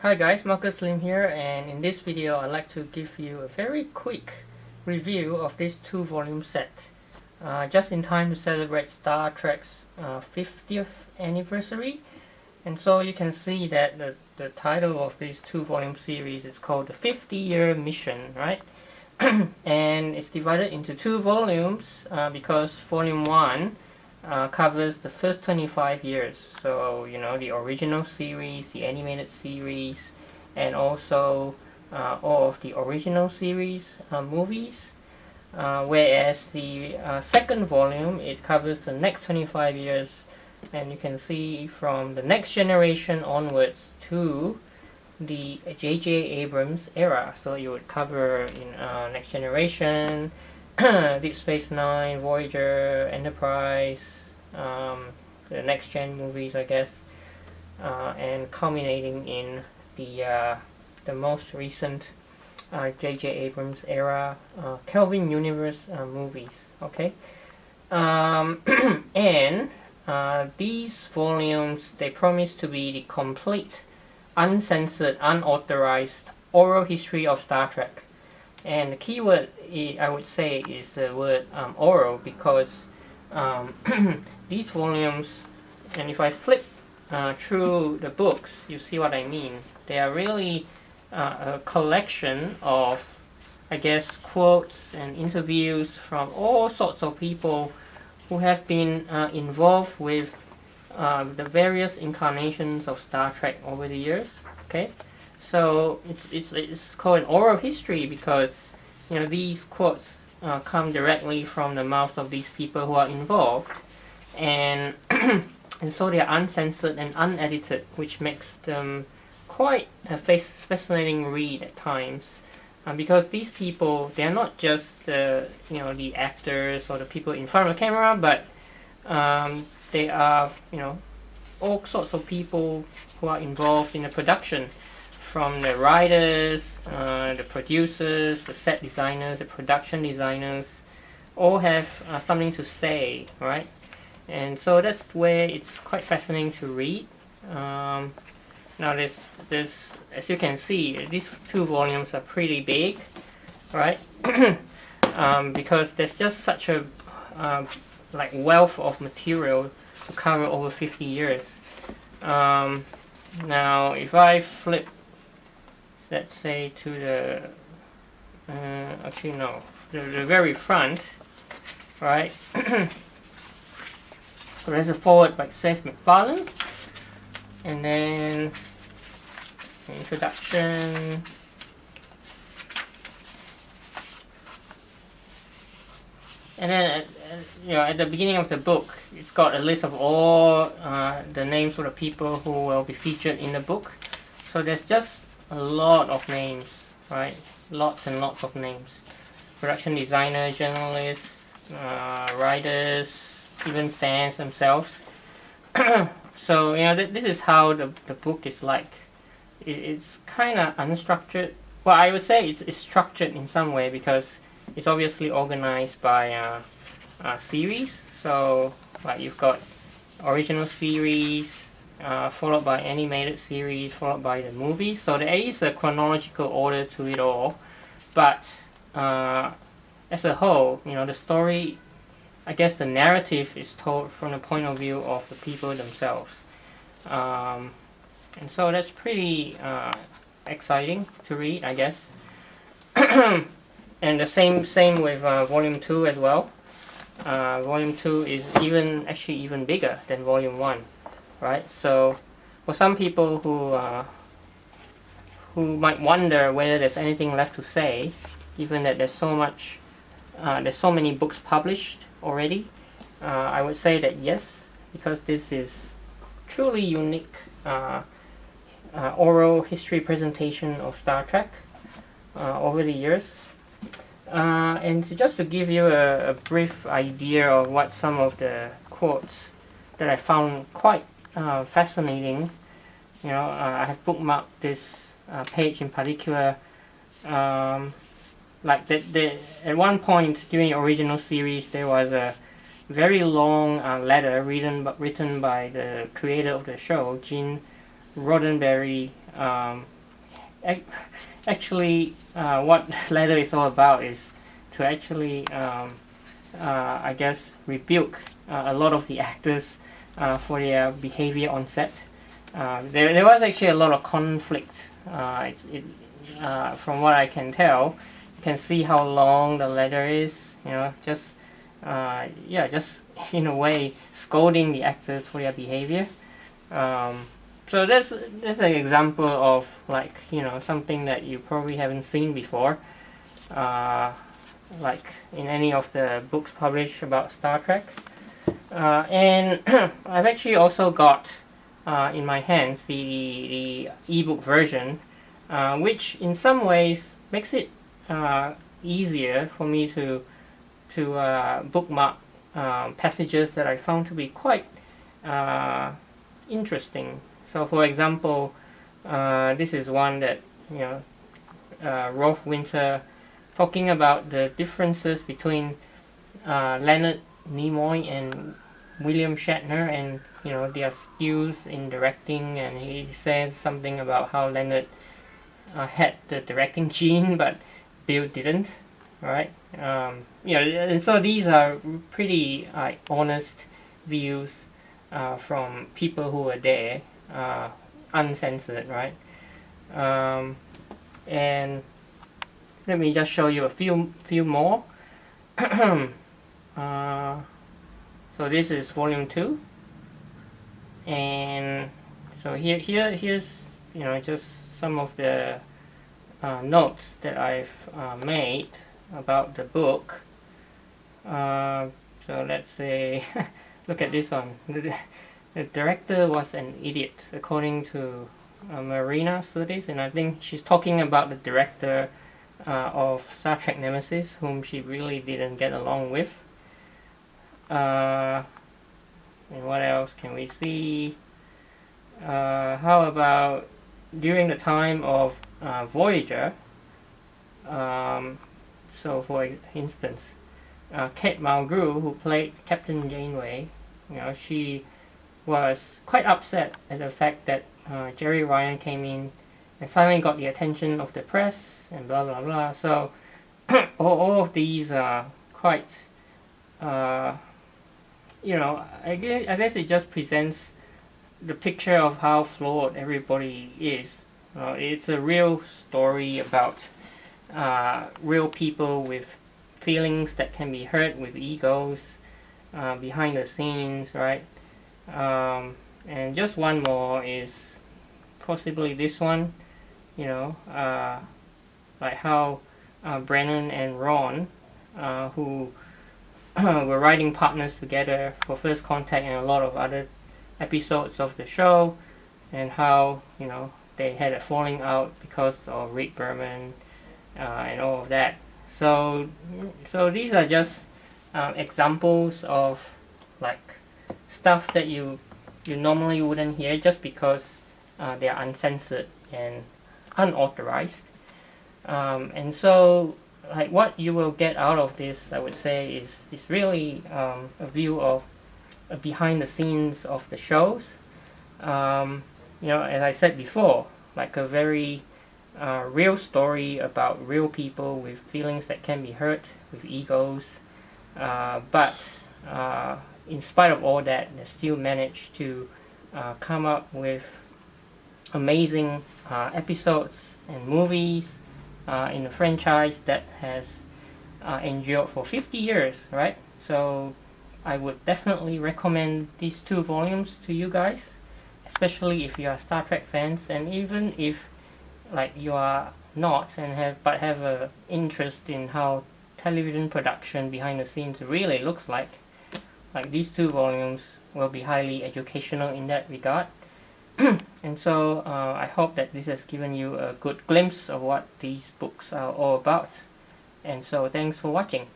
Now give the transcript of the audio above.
Hi guys, Marcus Lim here, and in this video I'd like to give you a very quick review of this 2-volume set. Just in time to celebrate Star Trek's 50th anniversary. And so you can see that the title of this 2-volume series is called the 50-Year Mission, right? And it's divided into 2 volumes because Volume 1 covers the first 25 years. So, you know, the original series, the animated series, and also all of the original series movies. Whereas the second volume, it covers the next 25 years, and you can see from the Next Generation onwards to the JJ Abrams era. So you would cover in Next Generation, Deep Space Nine, Voyager, Enterprise, the next gen movies, I guess, and culminating in the most recent JJ Abrams era Kelvin Universe movies. Okay, and these volumes, they promise to be the complete, uncensored, unauthorized oral history of Star Trek. And the key word I would say is the word oral, because these volumes, and if I flip through the books, you see what I mean. They are really a collection of, I guess, quotes and interviews from all sorts of people who have been involved with the various incarnations of Star Trek over the years. Okay, so it's called an oral history because, you know, these quotes come directly from the mouth of these people who are involved, and and so they are uncensored and unedited, which makes them quite a fascinating read at times. Because these people, they are not just the actors or the people in front of the camera, but they are, you know, all sorts of people who are involved in the production, from the writers, the producers, the set designers, the production designers, all have something to say, right? And so that's where it's quite fascinating to read. Now there's, as you can see, these 2 volumes are pretty big, right? Because there's just such a like wealth of material to cover over 50 years. Now if I flip, let's say, to the actually no, the very front, right? So there's a foreword by Seth MacFarlane, and then an introduction, and then at the beginning of the book, it's got a list of all the names of the people who will be featured in the book. So there's just a lot of names, right? Lots and lots of names. Production designer, journalists, writers, even fans themselves. So, you know, this is how the book is like. It's kind of unstructured. Well, I would say it's structured in some way, because it's obviously organized by series. So, like, you've got original series, followed by animated series, followed by the movies. So there is a chronological order to it all, but as a whole, you know, the story, I guess the narrative is told from the point of view of the people themselves, and so that's pretty exciting to read, I guess. And the same with Volume 2 as well. Volume 2 is actually even bigger than Volume 1. Right, so for some people who might wonder whether there's anything left to say, given that there's so many books published already, I would say that yes, because this is truly unique oral history presentation of Star Trek over the years. And just to give you a brief idea of what some of the quotes that I found quite fascinating, you know, I have bookmarked this page in particular. Like at one point during the original series, there was a very long letter written by the creator of the show, Gene Roddenberry, actually, what letter is all about is to actually, I guess, rebuke a lot of the actors for their behavior on set. There was actually a lot of conflict. From what I can tell, you can see how long the letter is. Just in a way scolding the actors for their behavior. So that's an example of something that you probably haven't seen before, like in any of the books published about Star Trek. And I've actually also got in my hands the ebook version, which in some ways makes it easier for me to bookmark passages that I found to be quite interesting. So, for example, this is one that Rolf Winter talking about the differences between Leonard Nimoy and William Shatner, and their skills in directing. And he says something about how Leonard had the directing gene, but Bill didn't. Right? And so these are pretty honest views from people who were there, uncensored, right? And let me just show you a few more. So this is volume 2, and so here's just some of the notes that I've made about the book. So let's say, look at this one. The director was an idiot, according to Marina Sudis, and I think she's talking about the director of Star Trek Nemesis, whom she really didn't get along with. And what else can we see? How about during the time of Voyager? So, for instance, Kate Mulgrew, who played Captain Janeway, she was quite upset at the fact that Jerry Ryan came in and suddenly got the attention of the press and blah blah blah. So all of these are quite, I guess it just presents the picture of how flawed everybody is. It's a real story about real people with feelings that can be hurt, with egos behind the scenes, right? And just one more is possibly this one, like how Brennan and Ron, who were writing partners together for First Contact and a lot of other episodes of the show, and how they had a falling out because of Rick Berman and all of that. So these are just examples of stuff that you normally wouldn't hear, just because they are uncensored and unauthorized. And so what you will get out of this, I would say, is really a view of behind the scenes of the shows. As I said before, like a very real story about real people with feelings that can be hurt, with egos, but in spite of all that, they still managed to come up with amazing episodes and movies in a franchise that has endured for 50 years, right? So I would definitely recommend these 2 volumes to you guys, especially if you are Star Trek fans, and even if you are not and have a interest in how television production behind the scenes really looks like these 2 volumes will be highly educational in that regard. And so I hope that this has given you a good glimpse of what these books are all about. And so thanks for watching.